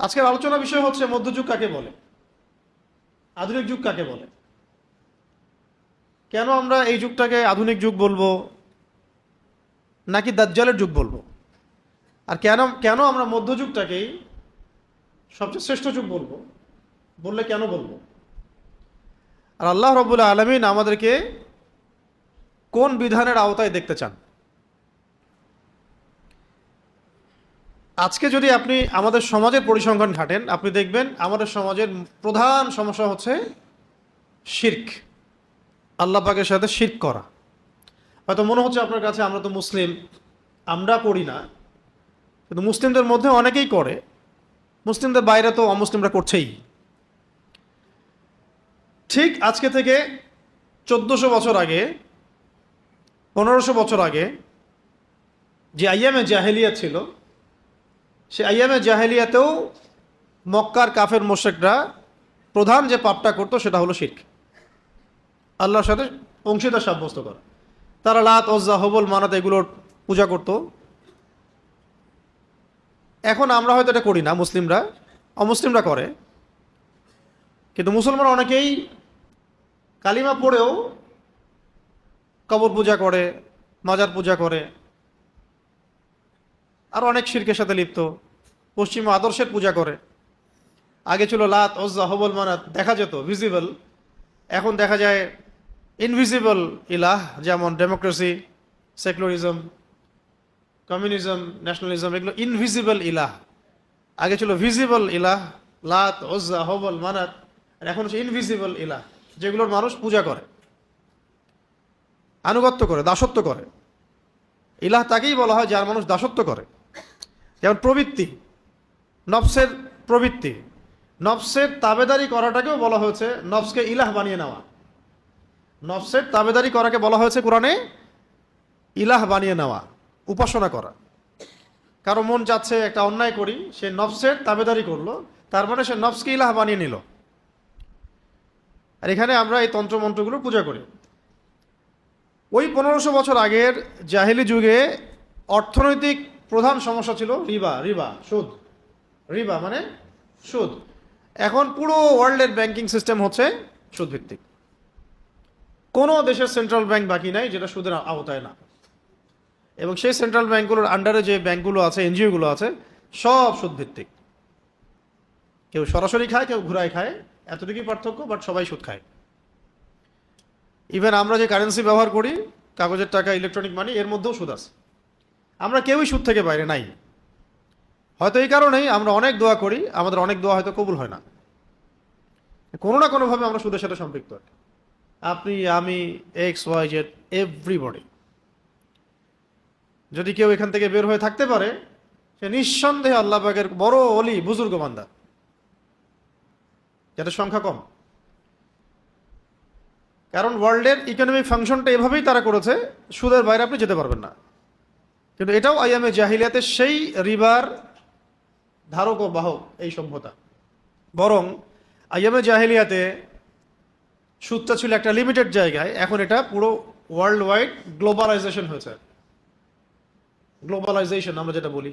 আজকের আলোচনা বিষয় হচ্ছে মধ্যযুগ কাকে বলে, আধুনিক যুগ কাকে বলে, কেন আমরা এই যুগটাকে আধুনিক যুগ বলবো নাকি দাজ্জালের যুগ বলবো, আর কেন কেন আমরা মধ্যযুগটাকেই সবচেয়ে শ্রেষ্ঠ যুগ বলবো, বললে কেন বলবো। আর আল্লাহ রাব্বুল আলামিন আমাদেরকে কোন বিধানের আওতায় দেখতে চান। আজকে যদি আপনি আমাদের সমাজের পরিসংখ্যান ঘাটেন, আপনি দেখবেন আমাদের সমাজের প্রধান সমস্যা হচ্ছে শিরক, আল্লাহ পাকের সাথে শিরক করা। হয়তো মনে হচ্ছে আপনার কাছে আমরা তো মুসলিম, আমরা করি না, কিন্তু মুসলিমদের মধ্যে অনেকেই করে, মুসলিমদের বাইরে তো অমুসলিমরা করছেই। ঠিক আজকে থেকে 1400 বছর আগে, 1500 বছর আগে যে আইয়ামে জাহেলিয়া ছিল, সে আইয়ামে জাহেলিয়াতেও মক্কার কাফের মুশরিকরা প্রধান যে পাপটা করতো সেটা হলো শিরক, আল্লাহর সাথে অংশীদার সাব্যস্ত করা। তারা লাত, ওজ্জা, হবল, মানাত এগুলোর পূজা করত। এখন আমরা হয়তো এটা করি না, মুসলিমরা, অমুসলিমরা করে, কিন্তু মুসলমান অনেকেই কালিমা পড়েও কবর পূজা করে, মাজার পূজা করে, আর অনেক শিরকের সাথে লিপ্ত, পশ্চিমা আদর্শের পূজা করে। আগে ছিল লাত, ওজ্জা, হবল, মানাত দেখা যেত ভিজিবল, এখন দেখা যায় ইনভিজিবল ইলাহ, যেমন ডেমোক্রেসি, সেকুলারিজম, কমিউনিজম, ন্যাশনালিজম, এগুলো ইনভিজিবল ইলাহ। আগে ছিল ভিজিবল ইলাহ, লাত, ওজ্জা, হবল, মানাত, আর এখন হচ্ছে ইনভিজিবল ইলাহ, যেগুলোর মানুষ পূজা করে, আনুগত্য করে, দাসত্ব করে। ইলাহ তাকেই বলা হয় যার মানুষ দাসত্ব করে। যেমন প্রবৃত্তি, নফসের প্রবৃত্তি, নফসের তাবেদারি করাটাকেও বলা হয়েছে নফসকে ইলাহ বানিয়ে নেওয়া। নফসের তাবেদারি করাকে বলা হয়েছে কোরআনে ইলাহ বানিয়ে নেওয়া, উপাসনা করা। কারো মন চাচ্ছে একটা অন্যায় করি, সে নফসের তাবেদারি করলো, তার মানে সে নফসকে ইলাহ বানিয়ে নিল। আর এখানে আমরা এই তন্ত্রমন্ত্রগুলো পূজা করি। ওই 1500 বছর আগের জাহেলি যুগে অর্থনৈতিক প্রধান সমস্যা ছিল রিবা, সুদ। রিবা মানে সুদ। এখন পুরো ওয়ার্ল্ডের ব্যাংকিং সিস্টেম হচ্ছে সুদ ভিত্তিক। কোনো দেশের সেন্ট্রাল ব্যাংক বাকি নাই যেটা সুদের আওতায় না। এবং সেই সেন্ট্রাল ব্যাংকগুলোর আন্ডারে যে ব্যাংকগুলো আছে, এনজিওগুলো আছে, সব সুদ ভিত্তিক। কেউ সরাসরি খায়, কেউ ঘুরায় খায়, এতটুকুই পার্থক্য, বাট সবাই সুদ খায়। ইভেন আমরা যে কারেন্সি ব্যবহার করি, কাগজের টাকা, ইলেকট্রনিক মানি, এর মধ্যেও সুদ আছে। আমরা কেউই সুদ থেকে বাইরে নাই। হয়তো এই কারণেই আমরা অনেক দোয়া করি, আমাদের অনেক দোয়া হয়তো কবুল হয় না, কোনো না কোনোভাবে আমরা সুদের সাথে সম্পৃক্ত। আপনি, আমি, এক্স, ওয়াই, জেড, এভরিবডি। যদি কেউ এখান থেকে বের হয়ে থাকতে পারে, সে নিঃসন্দেহে আল্লাহ পাকের বড় অলি, বুজুর্গ বান্দা, যাদের সংখ্যা কম। কারণ ওয়ার্ল্ডের ইকোনমিক ফাংশনটা এভাবেই তারা করেছে, সুদের বাইরে আপনি যেতে পারবেন না। কিন্তু এটাও আইয়ামে জাহিলিয়াতে সেই রিবার ধারক ও বাহক এই সভ্যতা। বরং আইয়ামে জাহিলিয়াতে সুদটা ছিল একটা লিমিটেড জায়গায়, এখন এটা পুরো ওয়ার্ল্ড ওয়াইড গ্লোবালাইজেশন হয়েছে। গ্লোবালাইজেশন আমরা যেটা বলি।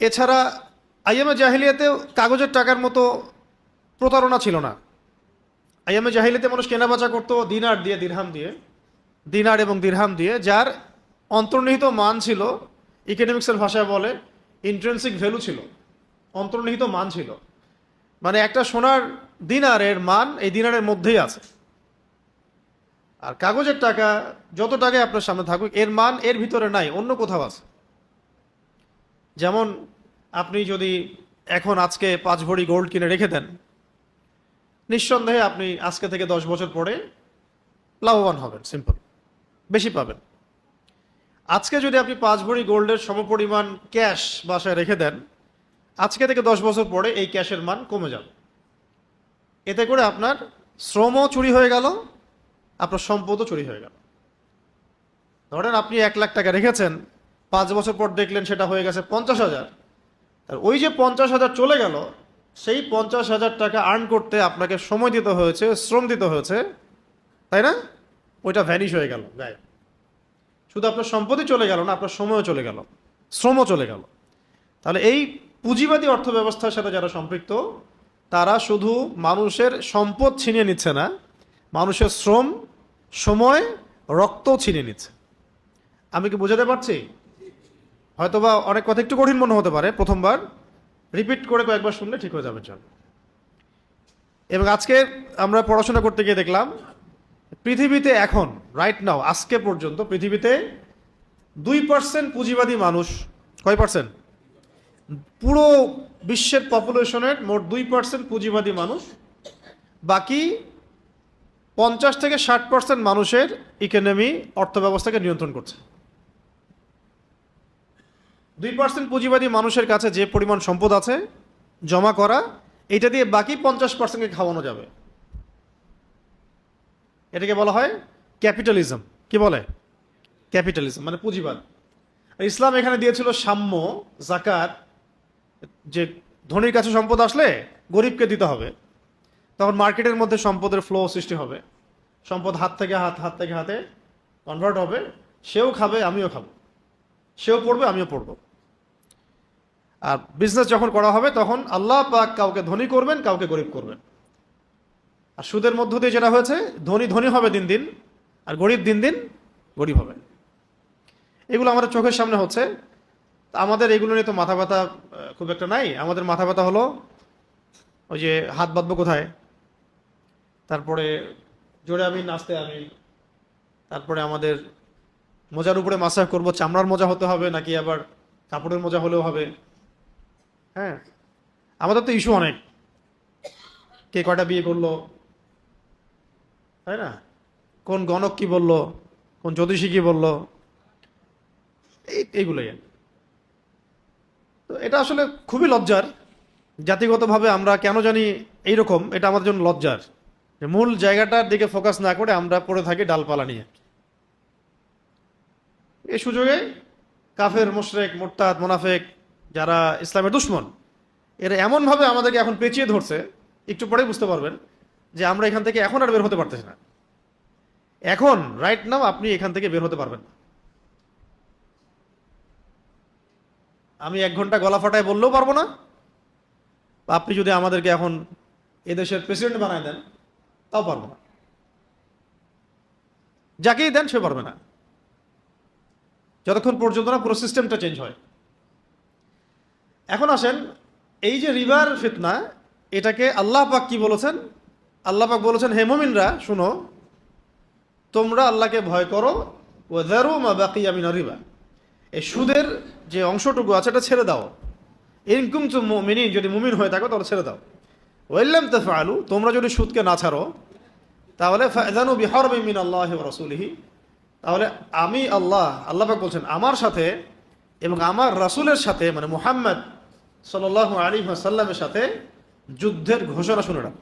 এছাড়া আইয়ামে জাহিলিয়াতে কাগজের টাকার মতো প্রতারণা ছিল না। আইয়ামে জাহিলিয়াতে মানুষ কেনাবেচা করতো দিনার দিয়ে, দিরহাম দিয়ে, দিনার এবং দিরহাম দিয়ে, যার অন্তর্নিহিত মান ছিল, ইকোনমিক্সের ভাষায় বলে ইন্ট্রেন্সিক ভ্যালু ছিল, অন্তর্নিহিত মান ছিল। মানে একটা সোনার দিনারের মান এই দিনারের মধ্যেই আছে। আর কাগজের টাকা যত টাকায় আপনার সামনে থাকুক, এর মান এর ভিতরে নাই, অন্য কোথাও আছে। যেমন আপনি যদি এখন আজকে 5 ভরি গোল্ড কিনে রেখে দেন, নিঃসন্দেহে আপনি আজকে থেকে 10 বছর পরে লাভবান হবেন, সিম্পল, বেশি পাবেন। আজকে যদি আপনি 5 ভরি গোল্ডের সমপরিমাণ ক্যাশ বাসায় রেখে দেন, আজকে থেকে 10 বছর পরে এই ক্যাশের মান কমে যাবে। এতে করে আপনার শ্রমও চুরি হয়ে গেল, আপনার সম্পদও চুরি হয়ে গেল। ধরেন আপনি 1 লাখ টাকা রেখেছেন, 5 বছর পর দেখলেন সেটা হয়ে গেছে 50,000। আর ওই যে 50,000 চলে গেল, সেই 50,000 টাকা আর্ন করতে আপনাকে সময় দিতে হয়েছে, শ্রম দিতে হয়েছে, তাই না? ওইটা ভ্যানিশ হয়ে গেল গায়ে। শুধু আপনার সম্পত্তি চলে গেল না, আপনার সময়ও চলে গেল, শ্রমও চলে গেল। তাহলে এই পুঁজিবাদী অর্থ ব্যবস্থার সাথে যারা সম্পৃক্ত, তারা শুধু মানুষের সম্পদ ছিনিয়ে নিচ্ছে না, মানুষের শ্রম, সময়, রক্তও ছিনিয়ে নিচ্ছে। আমি কি বোঝাতে পারছি? হয়তোবা অনেক কথা একটু কঠিন মনে হতে পারে, প্রথমবার রিপিট করে কয়েকবার শুনলে ঠিক হয়ে যাবে। চল, এবং আজকে আমরা পড়াশোনা করতে গিয়ে দেখলাম পৃথিবীতে এখন রাইট নাও, আজকে পর্যন্ত পৃথিবীতে 2% পুঁজিবাদী মানুষ। কয় পার্সেন্ট? পুরো বিশ্বের পপুলেশনের মোট 2% পুঁজিবাদী মানুষ। বাকি 50 থেকে 60% মানুষের ইকোনমি, অর্থ ব্যবস্থাকে নিয়ন্ত্রণ করছে। 2% পুঁজিবাদী মানুষের কাছে যে পরিমাণ সম্পদ আছে জমা করা, এটা দিয়ে বাকি 50%কে খাওয়ানো যাবে। এটাকে বলা হয় ক্যাপিটালিজম। কি বলে? ক্যাপিটালিজম মানে পুঁজিবাদ। ইসলাম এখানে দিয়েছিল সাম্য, জাকাত, যে ধনীর কাছে সম্পদ আসলে গরিবকে দিতে হবে। তখন মার্কেটের মধ্যে সম্পদের ফ্লো সৃষ্টি হবে, সম্পদ হাত থেকে হাতে কনভার্ট হবে, সেও খাবে আমিও খাবো, সেও পড়বে আমিও পড়বো। আর বিজনেস যখন করা হবে তখন আল্লাহ পাক কাউকে ধনী করবেন, কাউকে গরিব করবেন। আর সুদের মধ্য দিয়ে যেটা হয়েছে, ধনী ধনী হবে দিন দিন, আর গরিব দিন দিন গরিব হবে। এগুলো আমাদের চোখের সামনে হচ্ছে। আমাদের এগুলো নিয়ে তো মাথা ব্যথা খুব একটা নাই। আমাদের মাথা ব্যথা হলো ওই যে হাত বাঁধবো কোথায়, তারপরে জোরে আমি নাচতে আমি, তারপরে আমাদের মোজার উপরে মাসাজ করব, চামড়ার মোজা হতে হবে নাকি আবার কাপড়ের মোজা হলেও হবে। হ্যাঁ, আমাদের তো ইস্যু অনেক, কে কয়টা বিয়ে করলো, তাই না? কোন গণক কি বললো, কোন জ্যোতিষী কি বললো, এইগুলোই। তো এটা আসলে খুবই লজ্জার। জাতিগতভাবে আমরা কেন জানি এইরকম, এটা আমাদের জন্য লজ্জার। মূল জায়গাটার দিকে ফোকাস না করে আমরা পড়ে থাকি ডালপালা নিয়ে। এই সুযোগে কাফের, মুশরিক, মুরতাদ, মুনাফিক, যারা ইসলামের দুশমন, এরা এমনভাবে আমাদেরকে এখন পেঁচিয়ে ধরছে, একটু পরেই বুঝতে পারবেন যে আমরা এখান থেকে এখন আর বের হতে পারতেছি না। এখন রাইট নাও আপনি এখান থেকে বের হতে পারবেন না। আমি 1 ঘন্টা গলা ফাটায় বললেও পারবো না। আপনি যদি আমাদেরকে এখন এদেশের প্রেসিডেন্ট বানায় দেন তাও পারবো না। যাকেই দেন সে পারবে না, যতক্ষণ পর্যন্ত না পুরো সিস্টেমটা চেঞ্জ হয়। এখন আসেন, এই যে রিবার ফিতনা, এটাকে আল্লাহ পাক কি বলেছেন? আল্লাহ পাক বলেছেন, হে মুমিনরা শুনো, তোমরা আল্লাহকে ভয় করো, ওয়াযারু মা বাকিয়া মিনার রিবা, এই সুদের যে অংশটুকু আছে এটা ছেড়ে দাও। ইন কুনতুম মুমিনিন, যদি মুমিন হয়ে থাকো তাহলে ছেড়ে দাও। ওয়াইল্লাম তাফআলু, তোমরা যদি সুদকে না ছাড়ো তাহলে ফাযানু বিহারবিন মিনাল্লাহি ওয়া রাসূলিহি, তাহলে আমি আল্লাহ পাক বলছেন আমার সাথে এবং আমার রাসূলের সাথে, মানে মুহাম্মদ সাল্লাল্লাহু আলাইহি ওয়াসাল্লামের সাথে যুদ্ধের ঘোষণা শুনে রাখ।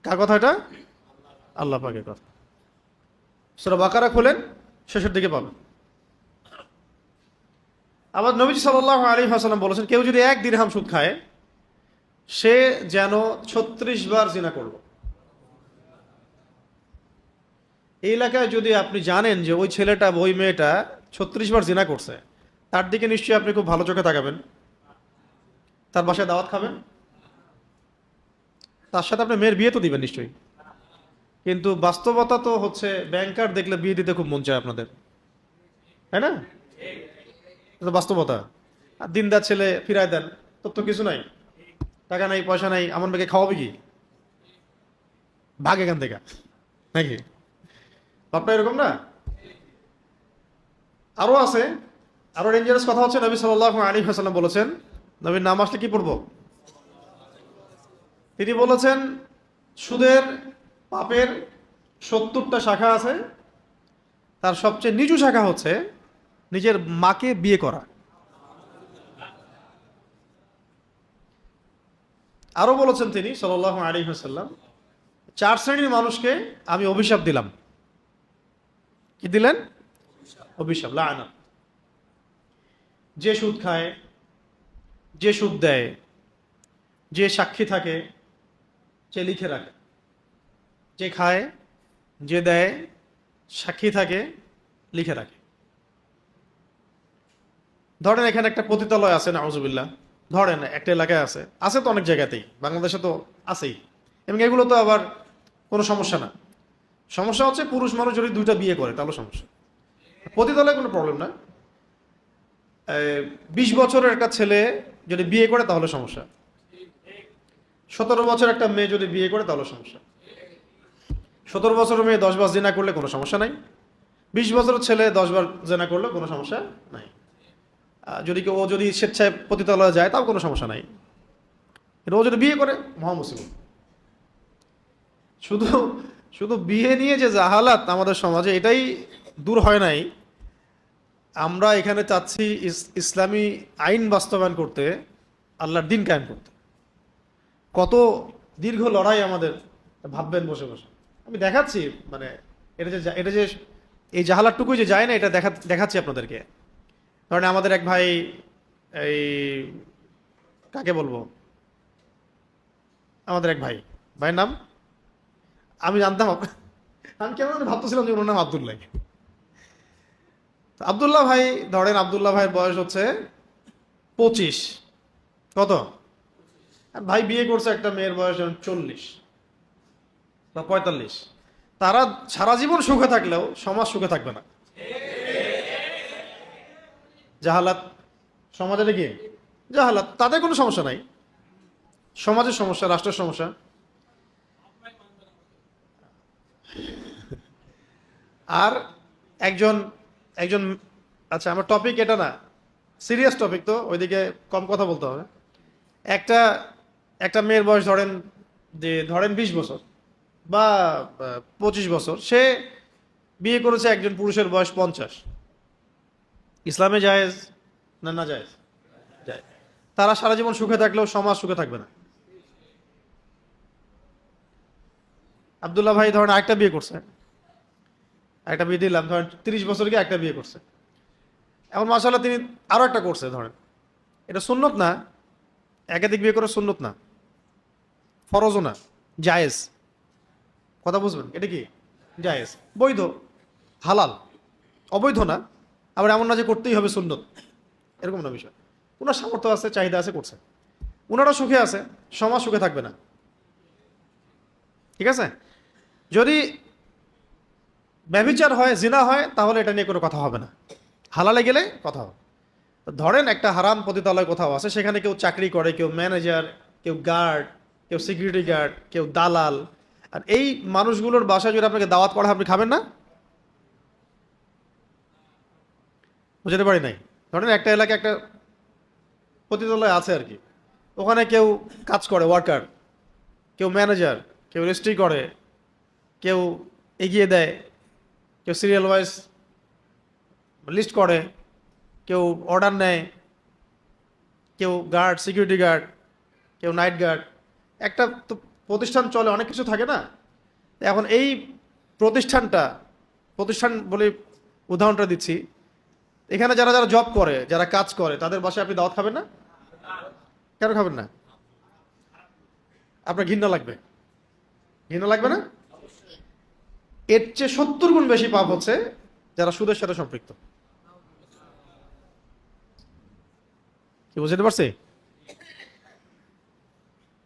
কার কথা এটা? আল্লাহ পাকের কথা। সূরা বাকারা খোলেন, শেষের দিকে পাবেন। আবার নবীজি সাল্লাল্লাহু আলাইহি ওয়াসাল্লাম বলেছেন, কেউ যদি 1 দিরহাম সুদ খায় সে যেন 36 বার জিনা করলো। এই এলাকায় যদি আপনি জানেন যে ওই ছেলেটা, ওই মেয়েটা 36 বার জিনা করছে, তার দিকে নিশ্চয়ই আপনি খুব ভালো চোখে তাকাবেন, তার বাসায় দাওয়াত খাবেন, তার সাথে আপনি মেয়ের বিয়ে তো দিবেন নিশ্চয়ই। কিন্তু বাস্তবতা তো হচ্ছে, ব্যাংকার দেখলে বিয়ে দিতে খুব মন চায় আপনাদের, তাই না? এটা বাস্তবতা। আর দিনদার ছেলে ফিরায় দেন, তোর তো কিছু নাই, টাকা নাই, পয়সা নাই, আমার মেয়েকে খাওয়াবে কি, ভাগ এখান থেকে, নাকি? আপনার এরকম না? আরো আছে, আরো ডেঞ্জারাস কথা হচ্ছে, নবী সাল্লাল্লাহু আলাইহি ওয়াসাল্লাম বলেছেন, নবীর নাম আসলে কি পড়বো? তিনি বলেছেন, সুদের পাপের 70টা শাখা আছে, তার সবচেয়ে নিচু শাখা হচ্ছে নিজের মাকে বিয়ে করা। আরো বলেছেন তিনি সাল্লাল্লাহু আলাইহি ওয়াসাল্লাম, 4 শ্রেণীর মানুষকে আমি অভিশাপ দিলাম। কি দিলেন? অভিশাপ, লাআনা। যে সুদ খায়, যে সুদ দেয়, যে সাক্ষী থাকে, যে লিখে রাখে। যে খায়, যে দেয়, সাক্ষী থাকে, লিখে রাখে। ধরেন এখানে একটা পতিতালয় আছে, নাউজুবিল্লাহ, ধরেন একটা এলাকায় আছে, আছে তো অনেক জায়গাতেই, বাংলাদেশে তো আছেই, এবং এগুলো তো আবার কোনো সমস্যা না। সমস্যা হচ্ছে পুরুষ মানুষ যদি দুইটা বিয়ে করে তাহলে সমস্যা। পতিতালয়ে কোনো প্রবলেম না। 20 বছরের একটা ছেলে যদি বিয়ে করে তাহলে সমস্যা, 17 বছর একটা মেয়ে যদি বিয়ে করে তাহলে সমস্যা। 17 বছরের মেয়ে 10 বার জিনা করলে কোনো সমস্যা নাই, 20 বছরের ছেলে 10 বার জিনা করলে কোনো সমস্যা নাই। ও যদি স্বেচ্ছায় পতিতালয়ে যায় তাও কোনো সমস্যা নাই, কিন্তু ও যদি বিয়ে করে মহামুসিবত। শুধু শুধু বিয়ে নিয়ে যে জাহালাত আমাদের সমাজে, এটাই দূর হয় নাই। আমরা এখানে চাচ্ছি ইসলামী আইন বাস্তবায়ন করতে, আল্লাহর দিন কায়েম করতে। কত দীর্ঘ লড়াই আমাদের, ভাববেন বসে বসে। আমি দেখাচ্ছি, মানে এটা যে এই জাহালাতটুকুই যে যায় না, এটা দেখাচ্ছি আপনাদেরকে। ধরেন আমাদের এক ভাই, এই কাকে বলবো, আমাদের এক ভাইয়ের নাম আমি জানতাম, আমি কেমন ভাবতেছিলাম যে ওনার নাম আব্দুল্লাহ। আব্দুল্লাহ ভাই, ধরেন আব্দুল্লাহ ভাইয়ের বয়স হচ্ছে 25, কত, আর ভাই বিয়ে করছে একটা মেয়ের বয়স 40 বা 45। তারা সারা জীবন সুখে থাকলেও সমাজ সুখে থাকবে না। জাহালাত সমাজে কি জাহালাত, তাদের কোনো সমস্যা নাই, সমাজের সমস্যা, রাষ্ট্রের সমস্যা। আর একজন একজন আচ্ছা, আমার টপিক এটা না, সিরিয়াস টপিক, তো ওইদিকে কম কথা বলতে হবে। একটা একটা মেয়ের বয়স ধরেন 20 বছর বা 25 বছর, সে বিয়ে করেছে একজন পুরুষের বয়স 50। ইসলামে জায়েজ না? না জায়েজ, জায়েজ। তারা সারা জীবন সুখে থাকলেও সমাজ সুখে থাকবে না। আব্দুল্লাহ ভাই ধরেন একটা বিয়ে করছে, একটা বিয়ে দিলাম, ধরেন 30 বছর গিয়ে একটা বিয়ে করছে। এখন মাশাআল্লাহ তিনি আরো একটা করছে, ধরেন এটা সুন্নত না, একাধিক বিয়ে করা সুন্নত না, ফরজও না, জায়েজ। কথা বুঝবেন, এটা কি জায়েজ, বৈধ, হালাল, অবৈধ না। আবার এমন না যে করতেই হবে সুন্নত, এরকম না বিষয়। ওনার সামর্থ্য আছে, চাহিদা আছে, করছে। ওনারা সুখে আছে, সমাজ সুখে থাকবে না। ঠিক আছে? যদি ব্যভিচার হয়, জিনা হয়, তাহলে এটা নিয়ে কোনো কথা হবে না, হালালে গেলে কথা হবে। ধরেন একটা হারাম পতিতালয় কোথাও আছে, সেখানে কেউ চাকরি করে, কেউ ম্যানেজার, কেউ গার্ড, কেউ সিকিউরিটি গার্ড, কেউ দালাল। আর এই মানুষগুলোর বাসায় যদি আপনাকে দাওয়াত করা, আপনি খাবেন না? বুঝতে পারি নাই। ধরেন একটা এলাকায় একটা পতিতালয় আছে আর কি, ওখানে কেউ কাজ করে, ওয়ার্কার, কেউ ম্যানেজার, কেউ রেজিস্ট্রি করে, কেউ এগিয়ে দেয়, কেউ সিরিয়াল ওয়াইজ লিস্ট করে, কেউ অর্ডার নেয়, কেউ গার্ড, সিকিউরিটি গার্ড, কেউ নাইট গার্ড। একটা তো প্রতিষ্ঠান চলে, অনেক কিছু থাকে না? এখন এই প্রতিষ্ঠান বলে উদাহরণটা দিচ্ছি, এখানে যারা যারা জব করে, যারা কাজ করে, তাদের বাসায় আপনি দাওয়াত খাবেন না? কেন খাবেন না? আপনার ঘৃণা লাগবে, ঘৃণা লাগবে না? এর চেয়ে 70 গুণ বেশি পাপ হচ্ছে যারা সুদের সাথে সম্পৃক্ত। কি বুঝতে পারছি?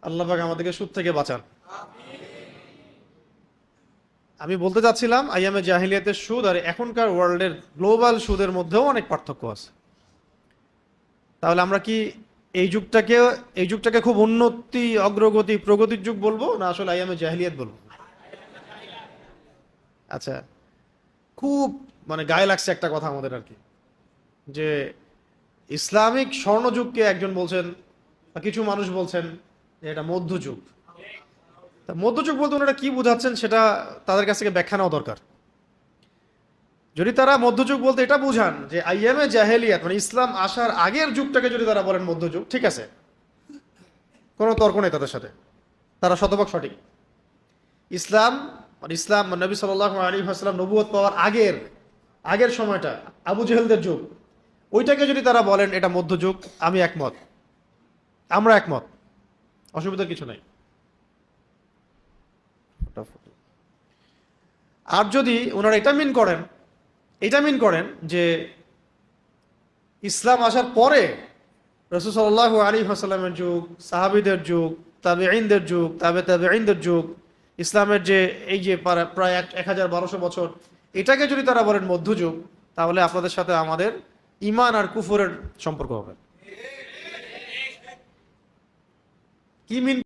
আল্লাহ পাক আমাদেরকে সুদ থেকে বাঁচান। আমি বলতে চাচ্ছিলাম, আইয়ামে জাহিলিয়াতের সুদ আর এখনকার ওয়ার্ল্ডের গ্লোবাল সুদের মধ্যেও অনেক পার্থক্য আছে। তাহলে আমরা কি এই যুগটাকে খুব উন্নতি, অগ্রগতি, প্রগতির যুগ বলবো, না আসলে আইয়ামে জাহিলিয়াত বলবো? আচ্ছা, খুব মানে গায়ে লাগছে একটা কথা আমাদের আর কি, যে ইসলামিক স্বর্ণযুগকে একজন বলছেন, বা কিছু মানুষ বলছেন যে এটা মধ্যযুগ। তা মধ্যযুগ বলতে ওনারা কি বোঝাচ্ছেন সেটা তাদের কাছ থেকে ব্যাখ্যা নেওয়া দরকার। যদি তারা মধ্যযুগ বলতে এটা বুঝান যে আইয়ামে জাহেলিয়াত মানে ইসলাম আসার আগের যুগটাকে যদি তারা বলেন মধ্যযুগ, ঠিক আছে, কোনো তর্ক নেই তাদের সাথে, তারা শতভাগ সঠিক। ইসলাম নবী সাল্লাল্লাহু আলাইহি ওয়াসাল্লাম নবুয়ত পাওয়ার আগের সময়টা, আবু জেহেলদের যুগ, ওইটাকে যদি তারা বলেন এটা মধ্যযুগ, আমি একমত, আমরা একমত, অসুবিধার কিছু নাই। আর যদি ওনারা এটা মিন করেন যে ইসলাম আসার পরে রাসূল সাল্লাল্লাহু আলাইহি ওয়াসাল্লামের যুগ, সাহাবীদের যুগ, তাবেঈনদের যুগ, তাবেঈনদের যুগ, ইসলামের যে এই যে প্রায় ১,১২০০ বছর, এটাকে যদি তারা বলেন মধ্যযুগ, তাহলে আপনাদের সাথে আমাদের ঈমান আর কুফরের সম্পর্ক হবে। কি মিন